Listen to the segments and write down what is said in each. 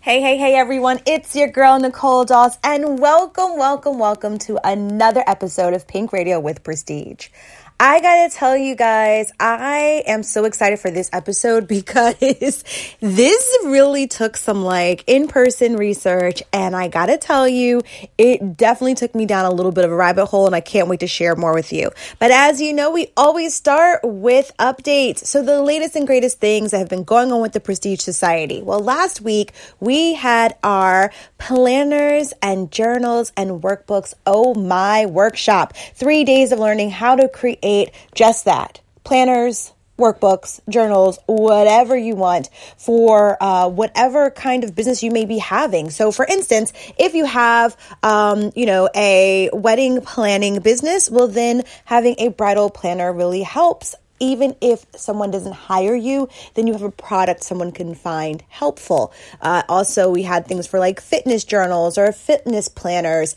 Hey, everyone. It's your girl, Nicole Doss, and welcome to another episode of Pink Radio with Prestige. I gotta tell you guys, I am so excited for this episode because this really took some in-person research, and I gotta tell you, it definitely took me down a little bit of a rabbit hole, and I can't wait to share more with you. But as you know, we always start with updates. So the latest and greatest things that have been going on with the Prestige Society. Well, last week we had our planners and journals and workbooks, oh my, workshop. 3 days of learning how to create just that. Planners, workbooks, journals, whatever you want for whatever kind of business you may be having. So for instance, if you have, a wedding planning business, well, then having a bridal planner really helps. Even if someone doesn't hire you, then you have a product someone can find helpful. Also, we had things for fitness journals or fitness planners,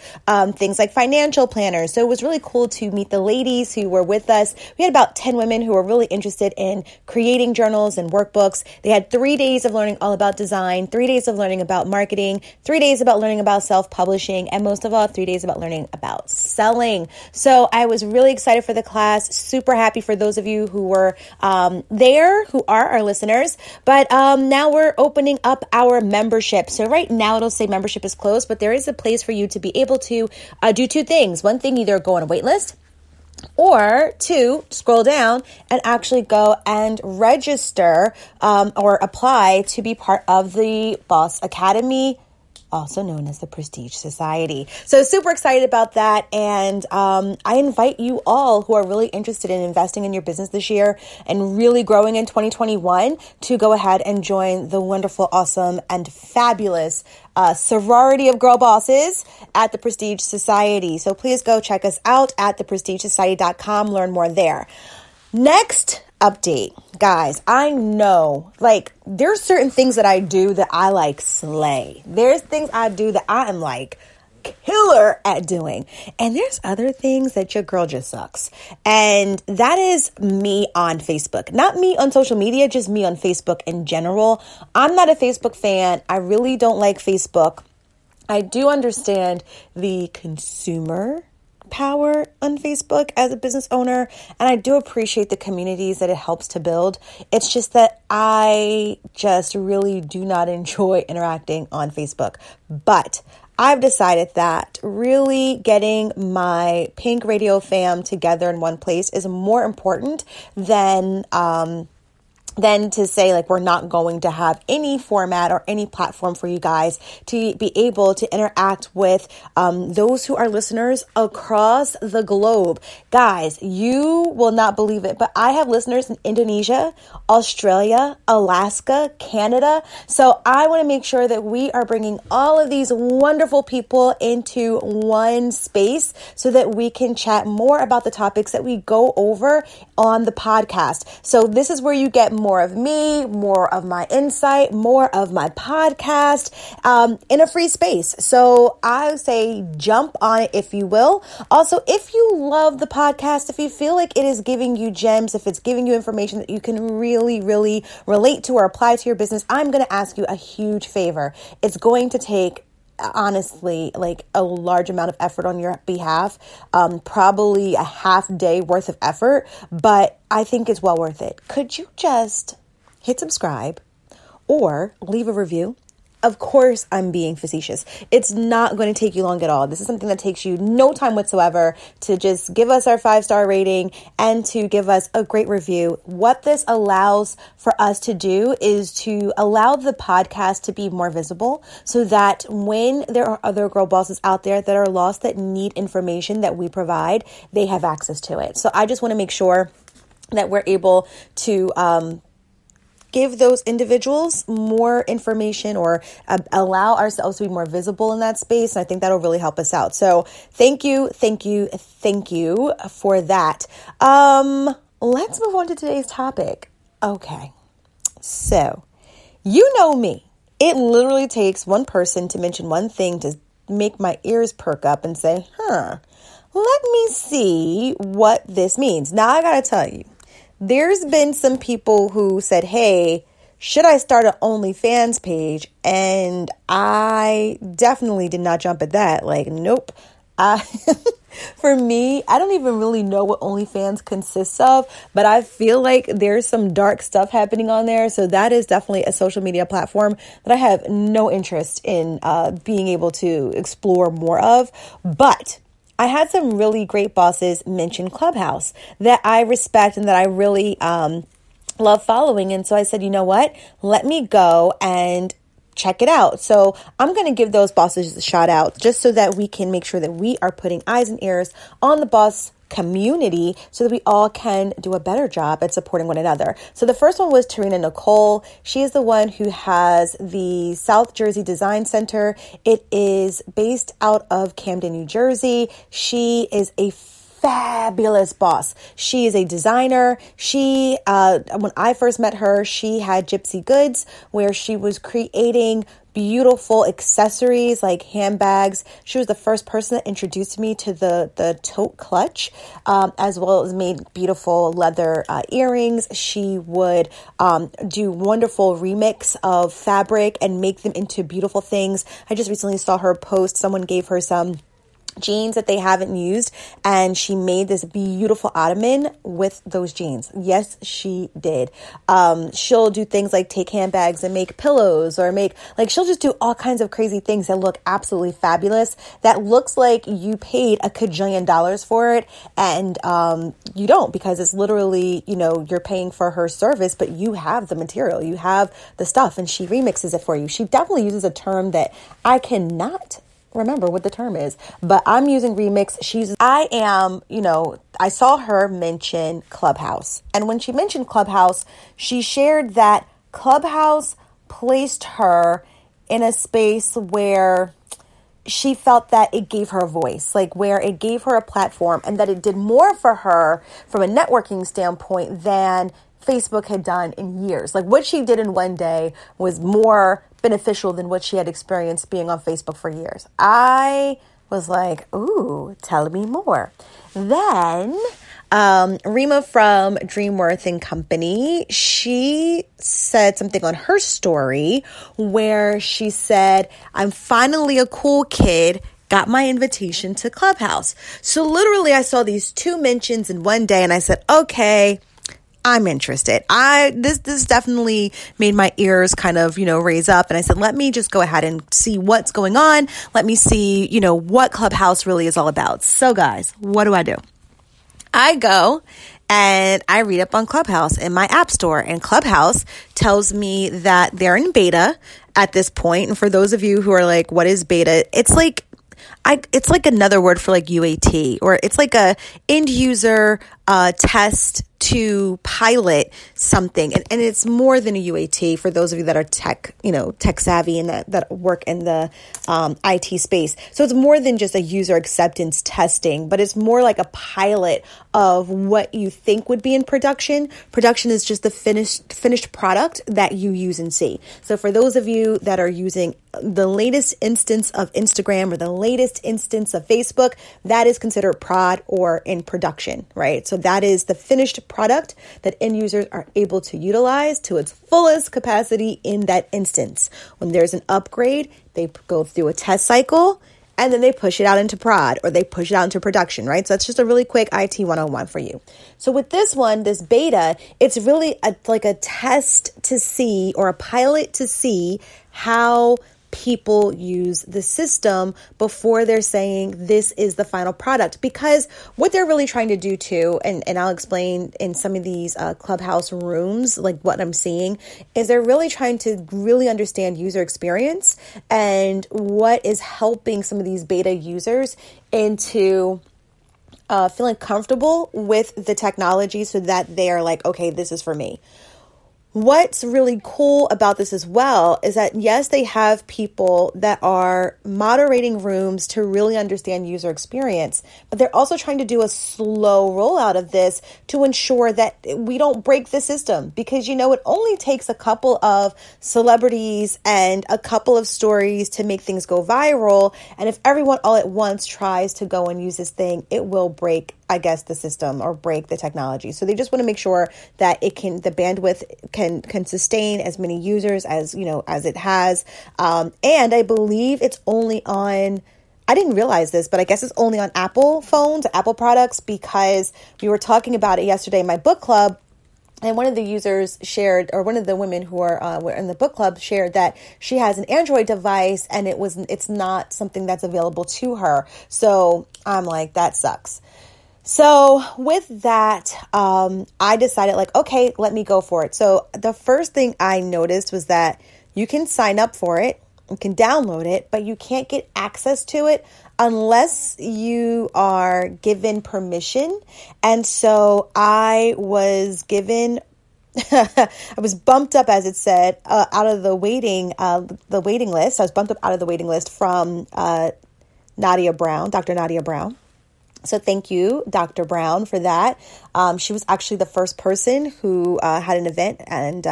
things like financial planners. So it was really cool to meet the ladies who were with us. We had about 10 women who were really interested in creating journals and workbooks. They had 3 days of learning all about design, 3 days of learning about marketing, 3 days about learning about self-publishing, and most of all, 3 days about learning about selling. So I was really excited for the class, super happy for those of you who were there, who are our listeners. But now we're opening up our membership. So right now it'll say membership is closed, but there is a place for you to be able to do two things. One thing, either go on a wait list, or two, scroll down and actually go and register or apply to be part of the Boss Academy, also known as the Prestige Society. So super excited about that. And I invite you all who are really interested in investing in your business this year and really growing in 2021 to go ahead and join the wonderful, awesome, and fabulous sorority of girl bosses at the Prestige Society. So please go check us out at theprestigesociety.com. Learn more there. Next update, guys, I know there's certain things that I do that I slay. There's things I do that I am killer at doing. And there's other things that your girl just sucks. And that is me on Facebook. Not me on social media, just me on Facebook in general. I'm not a Facebook fan. I really don't like Facebook. I do understand the consumer power on Facebook as a business owner, and I do appreciate the communities that it helps to build. It's just that I just really do not enjoy interacting on Facebook. But I've decided that really getting my Pink Radio fam together in one place is more important than to say we're not going to have any format or any platform for you guys to be able to interact with those who are listeners across the globe. Guys, you will not believe it, but I have listeners in Indonesia, Australia, Alaska, Canada. So I want to make sure that we are bringing all of these wonderful people into one space so that we can chat more about the topics that we go over on the podcast. So this is where you get more of me, more of my insight, more of my podcast in a free space. So I say jump on it if you will. Also, if you love the podcast, if you feel like it is giving you gems, if it's giving you information that you can really relate to or apply to your business, I'm going to ask you a huge favor. It's going to take honestly a large amount of effort on your behalf, probably a half day worth of effort, but I think it's well worth it. Could you just hit subscribe or leave a review? Of course, I'm being facetious. It's not going to take you long at all. This is something that takes you no time whatsoever to just give us our 5-star rating and to give us a great review. What this allows for us to do is to allow the podcast to be more visible so that when there are other girl bosses out there that are lost that need information that we provide, they have access to it. So I just want to make sure that we're able to give those individuals more information or allow ourselves to be more visible in that space. And I think that'll really help us out. So thank you for that. Let's move on to today's topic. Okay. So you know me. It literally takes one person to mention one thing to make my ears perk up and say, let me see what this means. Now I got to tell you, there's been some people who said, hey, should I start an OnlyFans page? And I definitely did not jump at that. Like, nope. For me, I don't even really know what OnlyFans consists of, but I feel like there's some dark stuff happening on there. So that is definitely a social media platform that I have no interest in being able to explore more of. But I had some really great bosses mention Clubhouse that I respect and that I really love following. And so I said, you know what? Let me go and check it out. So I'm going to give those bosses a shout out just so that we can make sure that we are putting eyes and ears on the boss community so that we all can do a better job at supporting one another. So the first one was Tarina Nicole. She is the one who has the South Jersey Design Center. It is based out of Camden, New Jersey. She is a fabulous boss. She is a designer. She, when I first met her, she had Gypsy Goods where she was creating beautiful accessories like handbags. She was the first person that introduced me to the tote clutch, as well as made beautiful leather earrings. She would do wonderful remix of fabric and make them into beautiful things. I just recently saw her post. Someone gave her some jeans that they haven't used, and she made this beautiful ottoman with those jeans. Yes, she did. She'll do things like take handbags and make pillows, or she'll just do all kinds of crazy things that look absolutely fabulous, that looks like you paid a cajillion dollars for it, and you don't, because it's literally, you're paying for her service, but you have the material, you have the stuff, and she remixes it for you. She definitely uses a term that I cannot remember what the term is, but I'm using remix. I saw her mention Clubhouse. And when she mentioned Clubhouse, she shared that Clubhouse placed her in a space where she felt that it gave her a voice, like where it gave her a platform, and that it did more for her from a networking standpoint than Facebook had done in years. Like what she did in one day was more beneficial than what she had experienced being on Facebook for years. I was like, ooh, tell me more. Then Rima from Dreamworth and Company, she said something on her story where she said, I'm finally a cool kid, got my invitation to Clubhouse. So literally I saw these two mentions in one day and I said, okay, I'm interested. This definitely made my ears kind of, raise up. And I said, let me just go ahead and see what's going on. Let me see, what Clubhouse really is all about. So guys, what do? I go and I read up on Clubhouse in my app store, and Clubhouse tells me that they're in beta at this point. And for those of you who are like, what is beta? It's like another word for like UAT, or it's like a end user test to pilot something. And it's more than a UAT for those of you that are tech savvy and that work in the IT space. So it's more than just a user acceptance testing, but it's more like a pilot of what you think would be in production. Production is just the finished product that you use and see. So for those of you that are using the latest instance of Instagram or the latest instance of Facebook, that is considered prod or in production, right? So that is the finished product that end users are able to utilize to its fullest capacity in that instance. When there's an upgrade, they go through a test cycle and then they push it out into prod, or they push it out into production, right? So that's just a really quick IT 101 for you. So with this one, this beta, it's really like a test to see, or a pilot to see how people use the system before they're saying this is the final product. Because what they're really trying to do too, and I'll explain in some of these Clubhouse rooms, like what I'm seeing, is they're really trying to really understand user experience and what is helping some of these beta users into feeling comfortable with the technology so that they are like, okay, this is for me. What's really cool about this as well is that, yes, they have people that are moderating rooms to really understand user experience, but they're also trying to do a slow rollout of this to ensure that we don't break the system. Because, it only takes a couple of celebrities and a couple of stories to make things go viral. And if everyone all at once tries to go and use this thing, it will break I guess, the system or break the technology. So they just want to make sure that the bandwidth can sustain as many users as, as it has. And I believe it's only on, I didn't realize this, but I guess it's only on Apple phones, Apple products, because we were talking about it yesterday in my book club. And one of the users shared, or one of the women who were in the book club shared that she has an Android device and it's not something that's available to her. So I'm like, that sucks. So with that, I decided okay, let me go for it. So the first thing I noticed was that you can sign up for it, you can download it, but you can't get access to it unless you are given permission. And so I was given, I was bumped up, as it said, out of the waiting list. I was bumped up out of the waiting list from Dr. Nadia Brown. So thank you, Dr. Brown, for that. She was actually the first person who had an event and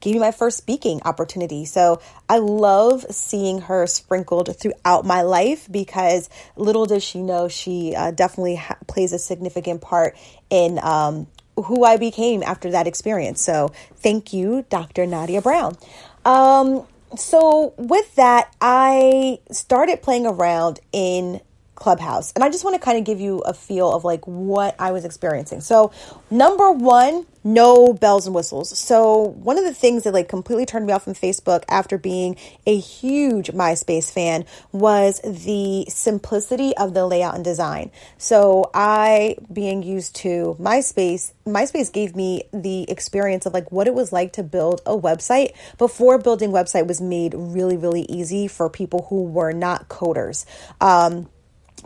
gave me my first speaking opportunity. So I love seeing her sprinkled throughout my life, because little does she know, she definitely plays a significant part in who I became after that experience. So thank you, Dr. Nadia Brown. So with that, I started playing around in Clubhouse. And I just want to kind of give you a feel of what I was experiencing. So number one, no bells and whistles. So one of the things that completely turned me off from Facebook after being a huge MySpace fan was the simplicity of the layout and design. So I, being used to MySpace gave me the experience of what it was like to build a website before building website was made really, really easy for people who were not coders.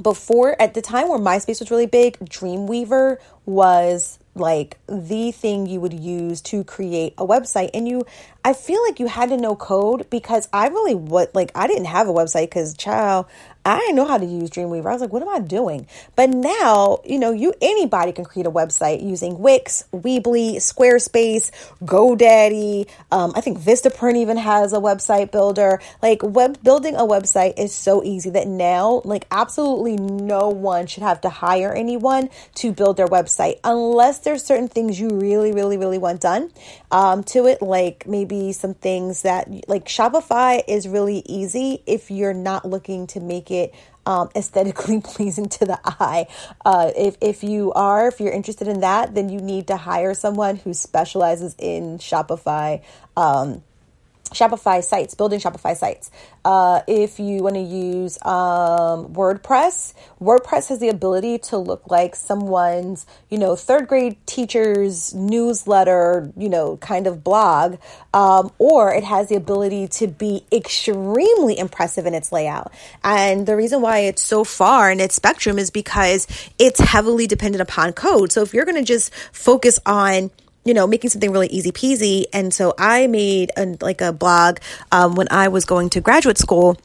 Before, at the time where MySpace was really big, Dreamweaver was the thing you would use to create a website. And I feel like you had to know code, because I really I didn't have a website because, I didn't know how to use Dreamweaver. I was like, what am I doing? But now, anybody can create a website using Wix, Weebly, Squarespace, GoDaddy. I think Vistaprint even has a website builder. Building a website is so easy that now, absolutely no one should have to hire anyone to build their website, unless there's certain things you really, really, really want done to it. Maybe some things that, Shopify is really easy if you're not looking to make it aesthetically pleasing to the eye. If you're interested in that, then you need to hire someone who specializes in Shopify sites, building Shopify sites. If you want to use WordPress has the ability to look like someone's, third grade teacher's newsletter, kind of blog, or it has the ability to be extremely impressive in its layout. And the reason why it's so far in its spectrum is because it's heavily dependent upon code. So if you're going to just focus on making something really easy peasy. And so I made a blog when I was going to graduate school.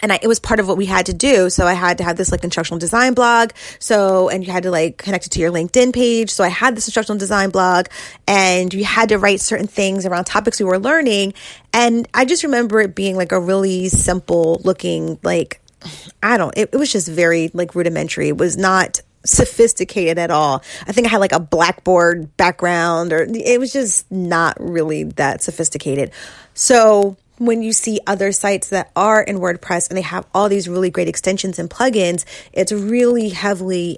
And it was part of what we had to do. So I had to have this instructional design blog. And you had to connect it to your LinkedIn page. So I had this instructional design blog, and you had to write certain things around topics we were learning. And I just remember it being a really simple looking, it was just very rudimentary. It was not sophisticated at all. I think I had a Blackboard background, or it was just not really that sophisticated. So when you see other sites that are in WordPress and they have all these really great extensions and plugins, it's really heavily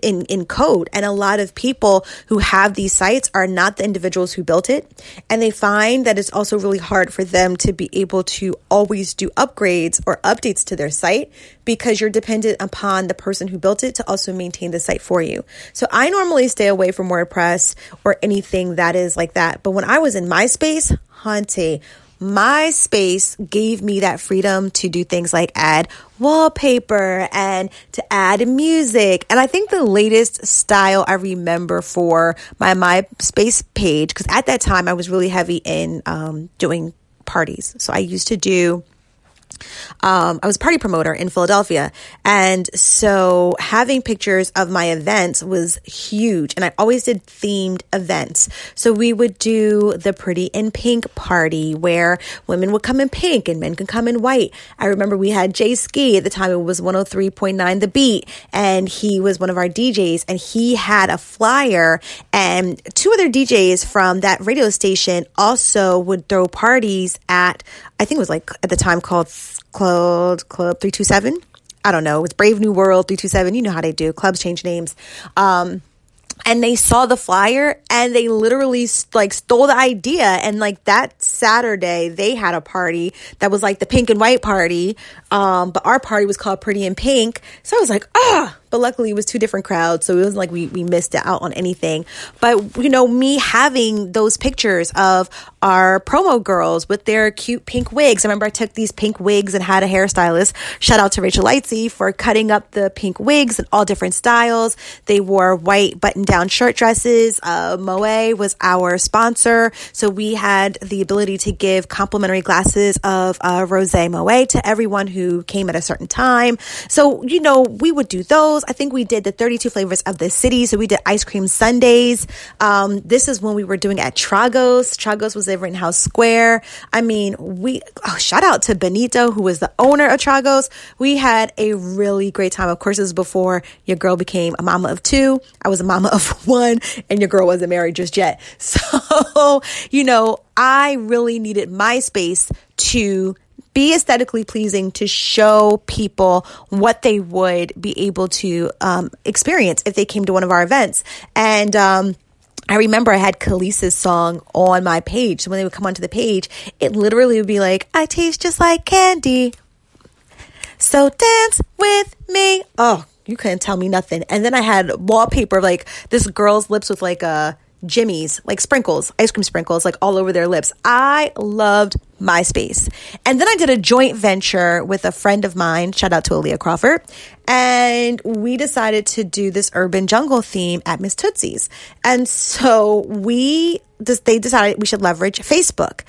in code. And a lot of people who have these sites are not the individuals who built it. And they find that it's also really hard for them to be able to always do upgrades or updates to their site, because you're dependent upon the person who built it to also maintain the site for you. So I normally stay away from WordPress or anything that is like that. But when I was in MySpace, MySpace gave me that freedom to do things like add wallpaper and to add music. And I think the latest style I remember for my MySpace page, because at that time I was really heavy in doing parties. So I used to do I was a party promoter in Philadelphia. And so having pictures of my events was huge. And I always did themed events. So we would do the Pretty in Pink party where women would come in pink and men could come in white. I remember we had Jay Ski at the time. It was 103.9 The Beat. And he was one of our DJs, and he had a flyer, and two other DJs from that radio station also would throw parties at, I think it was like at the time called Club 327. I don't know. It was Brave New World 327. You know how they do. Clubs change names. And they saw the flyer and they literally like stole the idea. And like that Saturday, they had a party that was like the pink and white party. But our party was called Pretty in Pink. So I was like, but luckily it was two different crowds. So it wasn't like we missed out on anything. But, you know, me having those pictures of our promo girls with their cute pink wigs. I remember I took these pink wigs and had a hairstylist. Shout out to Rachel Lightsey for cutting up the pink wigs in all different styles. They wore white button-down shirt dresses. Moet was our sponsor. So we had the ability to give complimentary glasses of Rosé Moet to everyone who came at a certain time. So, you know, we would do those. I think we did the 32 flavors of the city. So we did ice cream sundaes. This is when we were doing at Tragos. Tragos was at Rittenhouse Square. I mean, shout out to Benito, who was the owner of Tragos. We had a really great time. Of course, this was before your girl became a mama of two. I was a mama of one, and your girl wasn't married just yet. So, you know, I really needed my space to be aesthetically pleasing, to show people what they would be able to experience if they came to one of our events. And I remember I had Khalees's song on my page. So when they would come onto the page, it literally would be like, I taste just like candy, so dance with me. Oh, you couldn't tell me nothing. And then I had wallpaper of like this girl's lips with like Jimmy's, like sprinkles, ice cream sprinkles, like all over their lips. I loved MySpace. And then I did a joint venture with a friend of mine, shout out to Aaliyah Crawford, and we decided to do this urban jungle theme at Miss Tootsie's. And so they decided we should leverage Facebook.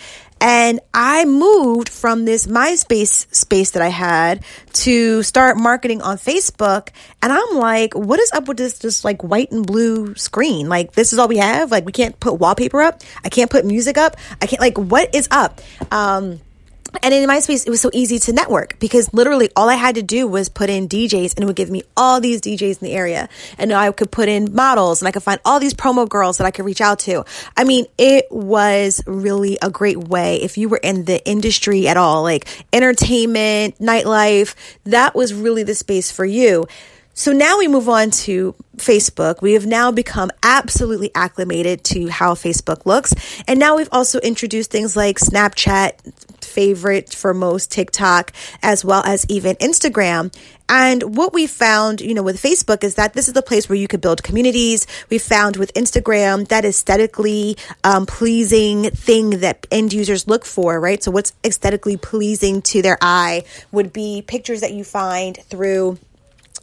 And I moved from this MySpace space that I had to start marketing on Facebook. And I'm like, what is up with this just like white and blue screen? Like, this is all we have? Like, we can't put wallpaper up? I can't put music up? I can't, like, what is up? And in MySpace, it was so easy to network because literally all I had to do was put in DJs and it would give me all these DJs in the area. And I could put in models and I could find all these promo girls that I could reach out to. I mean, it was really a great way if you were in the industry at all, like entertainment, nightlife, that was really the space for you. So now we move on to Facebook. We have now become absolutely acclimated to how Facebook looks. And now we've also introduced things like Snapchat, favorite for most, TikTok, as well as even Instagram. And what we found, you know, with Facebook is that this is the place where you could build communities. We found with Instagram that aesthetically pleasing thing that end users look for, right? So what's aesthetically pleasing to their eye would be pictures that you find through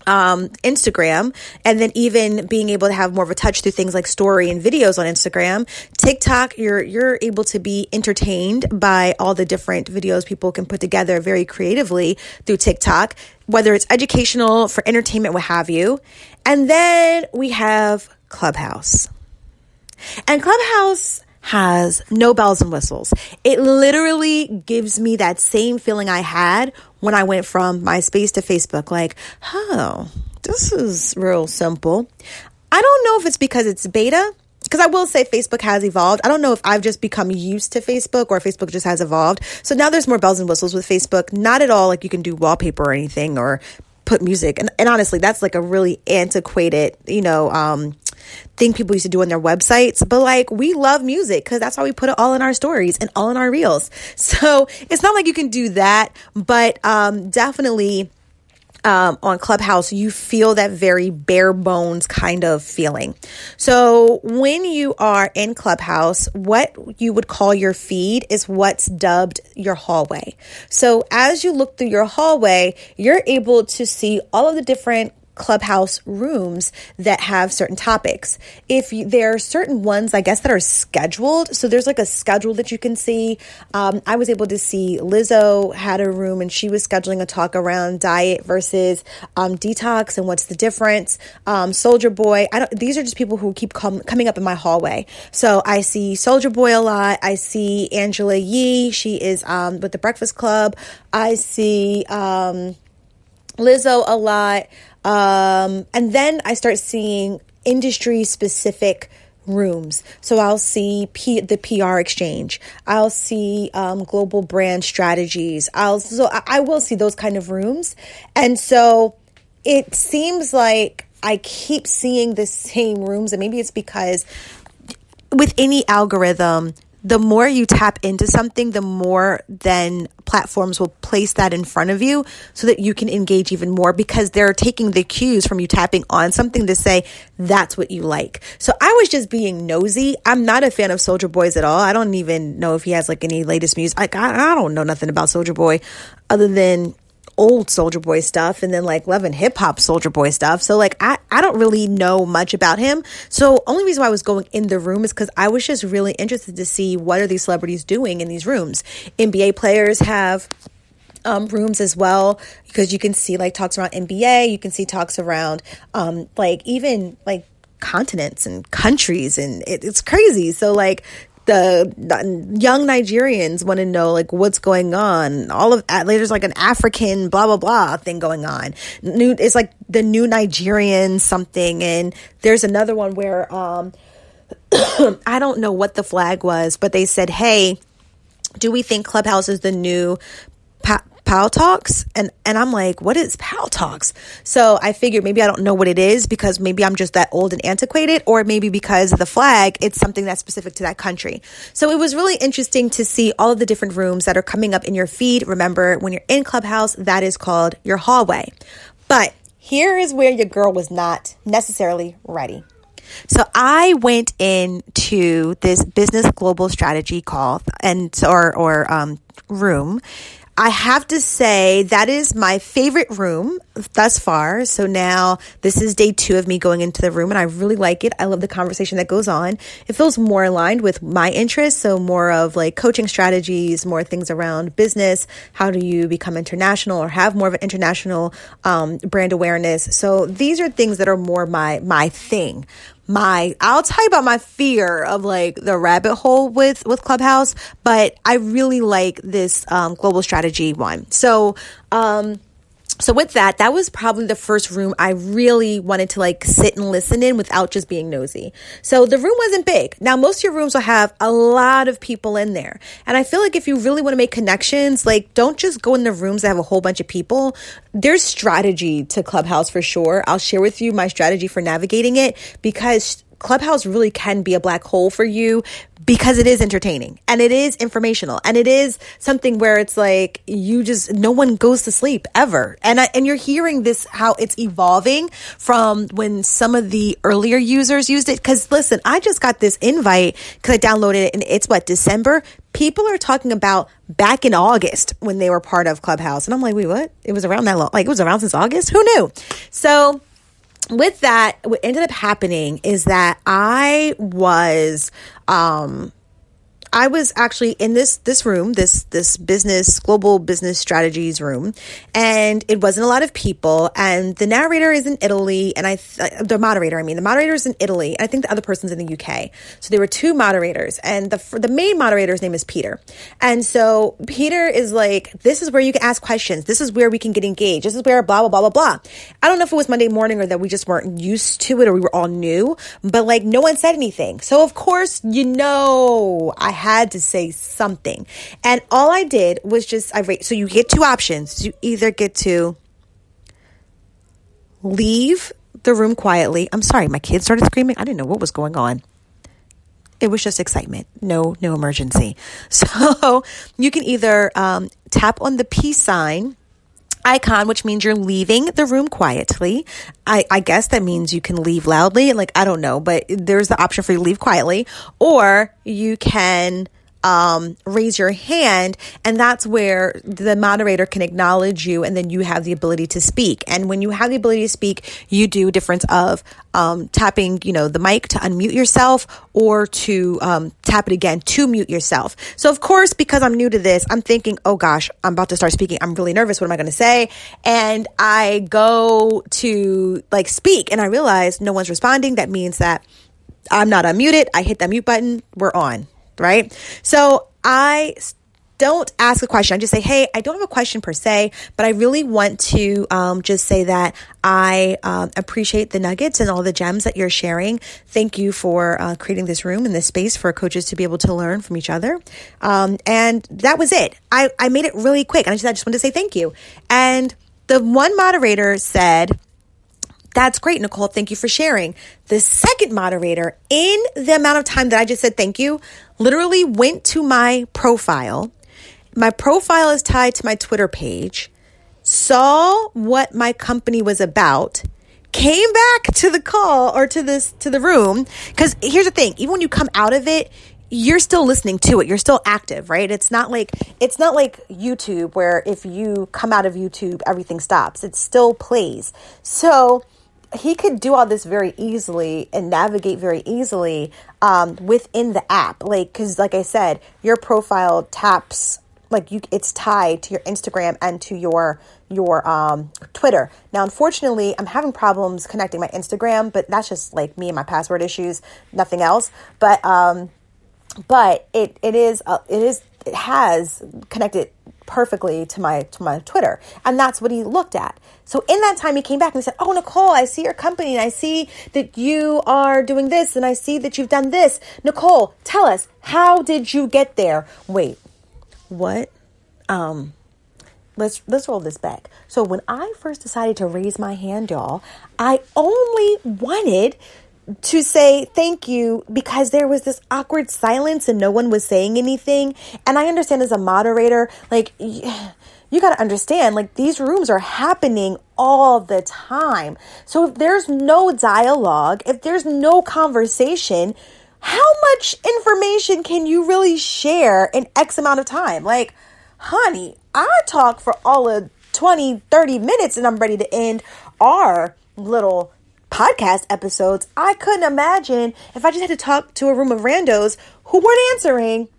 Instagram, and then even being able to have more of a touch through things like story and videos on Instagram. TikTok, you're able to be entertained by all the different videos people can put together very creatively through TikTok, whether it's educational, for entertainment, what have you. And then we have Clubhouse. And Clubhouse has no bells and whistles. It literally gives me that same feeling I had when I went from MySpace to Facebook. Like, oh, this is real simple. I don't know if it's because it's beta, because I will say Facebook has evolved. I don't know if I've just become used to Facebook or Facebook just has evolved. So now there's more bells and whistles with Facebook. Not at all like you can do wallpaper or anything or put music. And honestly, that's like a really antiquated, thing people used to do on their websites. But like, we love music because that's why we put it all in our stories and all in our reels. So it's not like you can do that, but definitely on Clubhouse, you feel that very bare bones kind of feeling. So when you are in Clubhouse, what you would call your feed is what's dubbed your hallway. So as you look through your hallway, you're able to see all of the different Clubhouse rooms that have certain topics. There are certain ones, I guess, that are scheduled. So there's like a schedule that you can see. I was able to see Lizzo had a room and she was scheduling a talk around diet versus detox and what's the difference. Soulja Boy, these are just people who keep coming up in my hallway. So I see Soulja Boy a lot. I see Angela Yee. She is with the Breakfast Club. I see Lizzo a lot. And then I start seeing industry specific rooms. So I'll see the PR exchange. I'll see global brand strategies. I will see those kind of rooms. And so it seems like I keep seeing the same rooms, and maybe it's because with any algorithm, the more you tap into something, the more then platforms will place that in front of you so that you can engage even more, because they're taking the cues from you tapping on something to say that's what you like. So I was just being nosy. I'm not a fan of Soulja Boy's at all. I don't even know if he has like any latest music. Like I don't know nothing about Soulja Boy other than old Soulja Boy stuff and then like Love and Hip Hop Soulja Boy stuff. So like I don't really know much about him. So only reason why I was going in the room is because I was just really interested to see what are these celebrities doing in these rooms. NBA players have rooms as well, because you can see like talks around NBA. You can see talks around like even like continents and countries, and it's crazy. So like the young Nigerians want to know like what's going on. There's like an African blah blah blah thing going on. It's like the new Nigerian something, and there's another one where I don't know what the flag was, but they said, "Hey, do we think Clubhouse is the new Pal Talks?" And I'm like, what is Pal Talks? So I figured maybe I don't know what it is because maybe I'm just that old and antiquated, or maybe because of the flag, it's something that's specific to that country. So it was really interesting to see all of the different rooms that are coming up in your feed. Remember, when you're in Clubhouse, that is called your hallway. But here is where your girl was not necessarily ready. So I went into this business global strategy call or room. I have to say that is my favorite room thus far. So now this is day 2 of me going into the room, and I really like it. I love the conversation that goes on. It feels more aligned with my interests. So more of like coaching strategies, more things around business. How do you become international or have more of an international brand awareness? So these are things that are more my thing. I'll tell you about my fear of like the rabbit hole with Clubhouse, but I really like this global strategy one. So with that was probably the first room I really wanted to like sit and listen in without just being nosy. So the room wasn't big. Now, most of your rooms will have a lot of people in there. And I feel like if you really want to make connections, like don't just go in the rooms that have a whole bunch of people. There's strategy to Clubhouse for sure. I'll share with you my strategy for navigating it, because Clubhouse really can be a black hole for you, because it is entertaining and it is informational and it is something where it's like no one goes to sleep ever. And you're hearing this, how it's evolving from when some of the earlier users used it. Because listen, I just got this invite because I downloaded it, and it's December. People are talking about back in August when they were part of Clubhouse. And I'm like, wait, what? It was around that long? Like it was around since August? Who knew? So with that, what ended up happening is that I was actually in this room, this global business strategies room, and it wasn't a lot of people. And the narrator is in Italy, and the moderator is in Italy. And I think the other person's in the UK. So there were 2 moderators, and the main moderator's name is Peter. And so Peter is like, this is where you can ask questions. This is where we can get engaged. This is where blah, blah, blah, blah, blah. I don't know if it was Monday morning or that we just weren't used to it or we were all new, but like no one said anything. So of course, I had to say something. And all I did was so you get 2 options. You either get to leave the room quietly. I'm sorry, my kids started screaming. I didn't know what was going on. It was just excitement. No emergency. So you can either tap on the peace sign icon, which means you're leaving the room quietly. I guess that means you can leave loudly. Like, I don't know, but there's the option for you to leave quietly, or you can raise your hand, and that's where the moderator can acknowledge you, and then you have the ability to speak. And when you have the ability to speak, you do a difference of tapping, the mic to unmute yourself, or to tap it again to mute yourself. So of course, because I'm new to this, I'm thinking, oh gosh, I'm about to start speaking. I'm really nervous. What am I going to say? And I go to speak, and I realize no one's responding. That means that I'm not unmuted. I hit the mute button. We're on. Right? So I don't ask a question. I just say, hey, I don't have a question per se, but I really want to just say that I appreciate the nuggets and all the gems that you're sharing. Thank you for creating this room and this space for coaches to be able to learn from each other. And that was it. I made it really quick. And I just wanted to say thank you. And the one moderator said, that's great, Nicole. Thank you for sharing. The second moderator, in the amount of time that I just said thank you, literally went to my profile. My profile is tied to my Twitter page, saw what my company was about, came back to the call or to the room. Because here's the thing, even when you come out of it, you're still listening to it. You're still active, right? It's not like YouTube, where if you come out of YouTube, everything stops. It still plays. So he could do all this very easily and navigate very easily within the app. Because like I said, your profile taps, it's tied to your Instagram and to your Twitter. Now, unfortunately, I'm having problems connecting my Instagram, but that's just me and my password issues, nothing else. But it has connected perfectly to my Twitter, and that's what he looked at. So in that time, he came back and said, oh, Nicole, I see your company, and I see that you are doing this, and I see that you've done this. Nicole, tell us, how did you get there? Wait, what? Let's roll this back. So when I first decided to raise my hand, y'all, I only wanted to say thank you because there was this awkward silence and no one was saying anything. And I understand as a moderator, you got to understand, these rooms are happening all the time. So if there's no dialogue, if there's no conversation, how much information can you really share in X amount of time? Honey, I talk for all of 20, 30 minutes and I'm ready to end our little podcast episodes. I couldn't imagine if I just had to talk to a room of randos who weren't answering,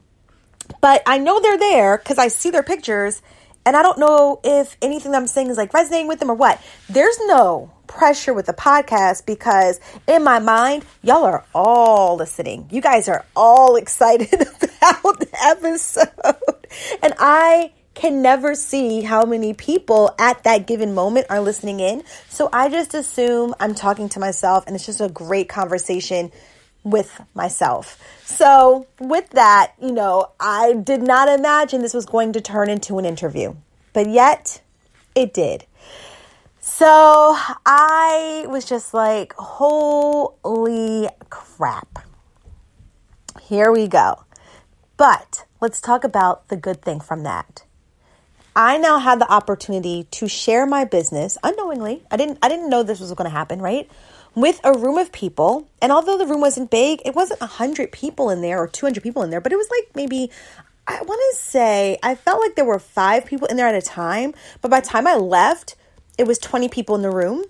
but I know they're there because I see their pictures, and I don't know if anything that I'm saying is resonating with them or what. There's no pressure with the podcast because in my mind, y'all are all listening. You guys are all excited about the episode, and I can never see how many people at that given moment are listening in. So I just assume I'm talking to myself, and it's just a great conversation with myself. So with that, I did not imagine this was going to turn into an interview, but yet it did. So I was just holy crap. Here we go. But let's talk about the good thing from that. I now had the opportunity to share my business unknowingly. I didn't know this was going to happen, right? With a room of people. And although the room wasn't big, it wasn't 100 people in there or 200 people in there, but it was maybe, I want to say, I felt like there were 5 people in there at a time. But by the time I left, it was 20 people in the room.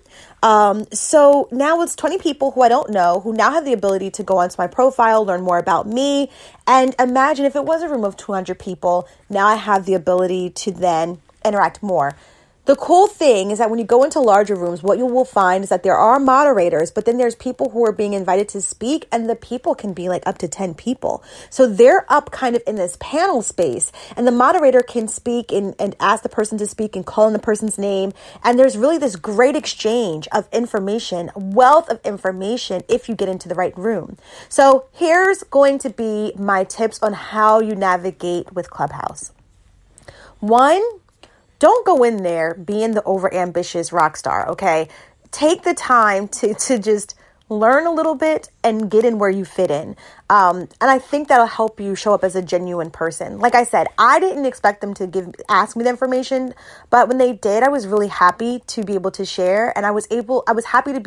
So now it's 20 people who I don't know, who now have the ability to go onto my profile, learn more about me. And imagine if it was a room of 200 people, now I have the ability to then interact more. The cool thing is that when you go into larger rooms, what you will find is that there are moderators, but then there's people who are being invited to speak, and the people can be up to 10 people. So they're up kind of in this panel space, and the moderator can speak and ask the person to speak and call in the person's name. And there's really this great exchange of information, wealth of information if you get into the right room. So here's going to be my tips on how you navigate with Clubhouse. 1, don't go in there being the overambitious rock star, okay? Take the time to just learn a little bit and get in where you fit in. And I think that'll help you show up as a genuine person. Like I said, I didn't expect them to ask me the information, but when they did, I was really happy to be able to share. And I was happy to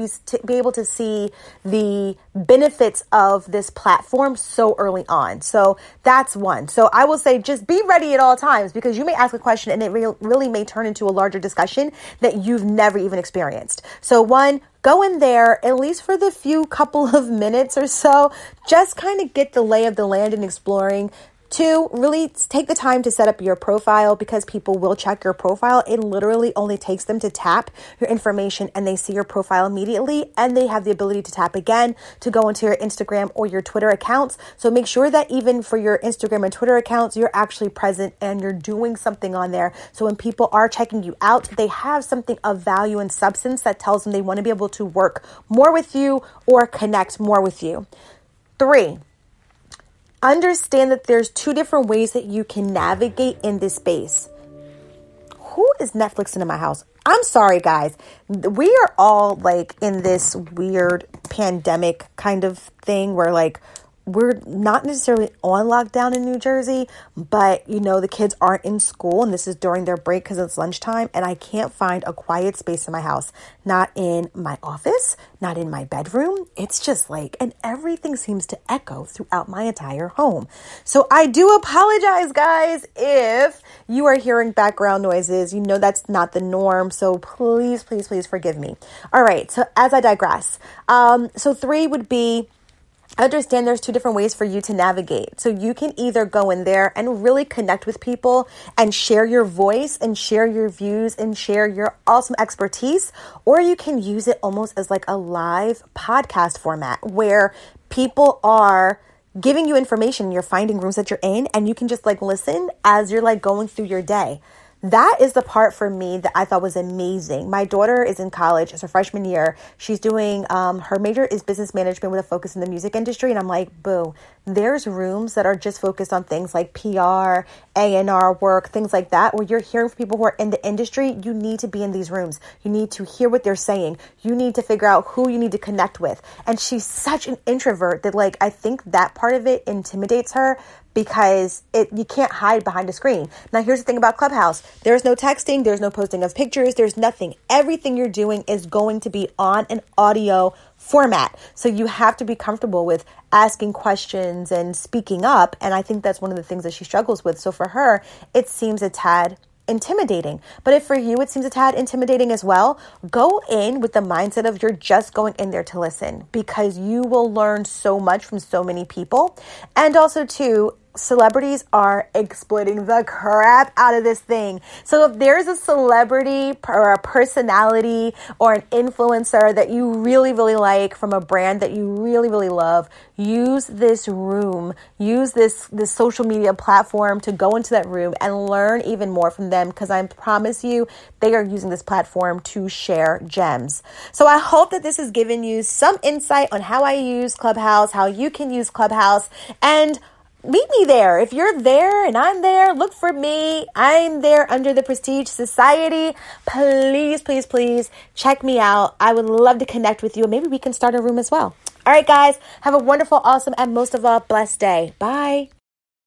be able to see the benefits of this platform so early on. So that's one. So I will say, just be ready at all times, because you may ask a question and it really may turn into a larger discussion that you've never even experienced. So one, go in there, at least for the few couple of minutes or so, just kind of get the lay of the land and exploring. Two, really take the time to set up your profile, because people will check your profile. It literally only takes them to tap your information and they see your profile immediately, and they have the ability to tap again to go into your Instagram or your Twitter accounts. So make sure that even for your Instagram and Twitter accounts, you're actually present and you're doing something on there. So when people are checking you out, they have something of value and substance that tells them they want to be able to work more with you or connect more with you. Three, understand that there's two different ways that you can navigate in this space. Who is Netflixing in my house? I'm sorry, guys. We are all like in this weird pandemic kind of thing where like we're not necessarily on lockdown in New Jersey, but the kids aren't in school and this is during their break because it's lunchtime, and I can't find a quiet space in my house. Not in my office, not in my bedroom. It's just like, and everything seems to echo throughout my entire home. So I do apologize, guys, if you are hearing background noises. That's not the norm. So please, please, please forgive me. All right. So as I digress, so three would be, understand there's two different ways for you to navigate. So you can either go in there and really connect with people and share your voice and share your views and share your awesome expertise, or you can use it almost as like a live podcast format where people are giving you information. You're finding rooms that you're in and you can just like listen as you're like going through your day. That is the part for me that I thought was amazing. My daughter is in college. It's her freshman year. She's doing, her major is business management with a focus in the music industry. And I'm like, boo, there's rooms that are just focused on things like PR, A&R work, things like that, where you're hearing from people who are in the industry. You need to be in these rooms. You need to hear what they're saying. You need to figure out who you need to connect with. And she's such an introvert that like, I think that part of it intimidates her, because you can't hide behind a screen. Now, here's the thing about Clubhouse. There's no texting. There's no posting of pictures. There's nothing. Everything you're doing is going to be on an audio format. So you have to be comfortable with asking questions and speaking up. And I think that's one of the things that she struggles with. So for her, it seems a tad intimidating. But if for you it seems a tad intimidating as well, go in with the mindset of you're just going in there to listen, because you will learn so much from so many people. And also too, celebrities are exploiting the crap out of this thing. So if there's a celebrity or a personality or an influencer that you really, really like from a brand that you really, really love, use this room, use this social media platform to go into that room and learn even more from them, because I promise you they are using this platform to share gems. So I hope that this has given you some insight on how I use Clubhouse, how you can use Clubhouse, and meet me there. If you're there and I'm there, look for me. I'm there under the Prestige Society. Please, please, please check me out. I would love to connect with you. Maybe we can start a room as well. All right, guys, have a wonderful, awesome, and most of all, blessed day. Bye.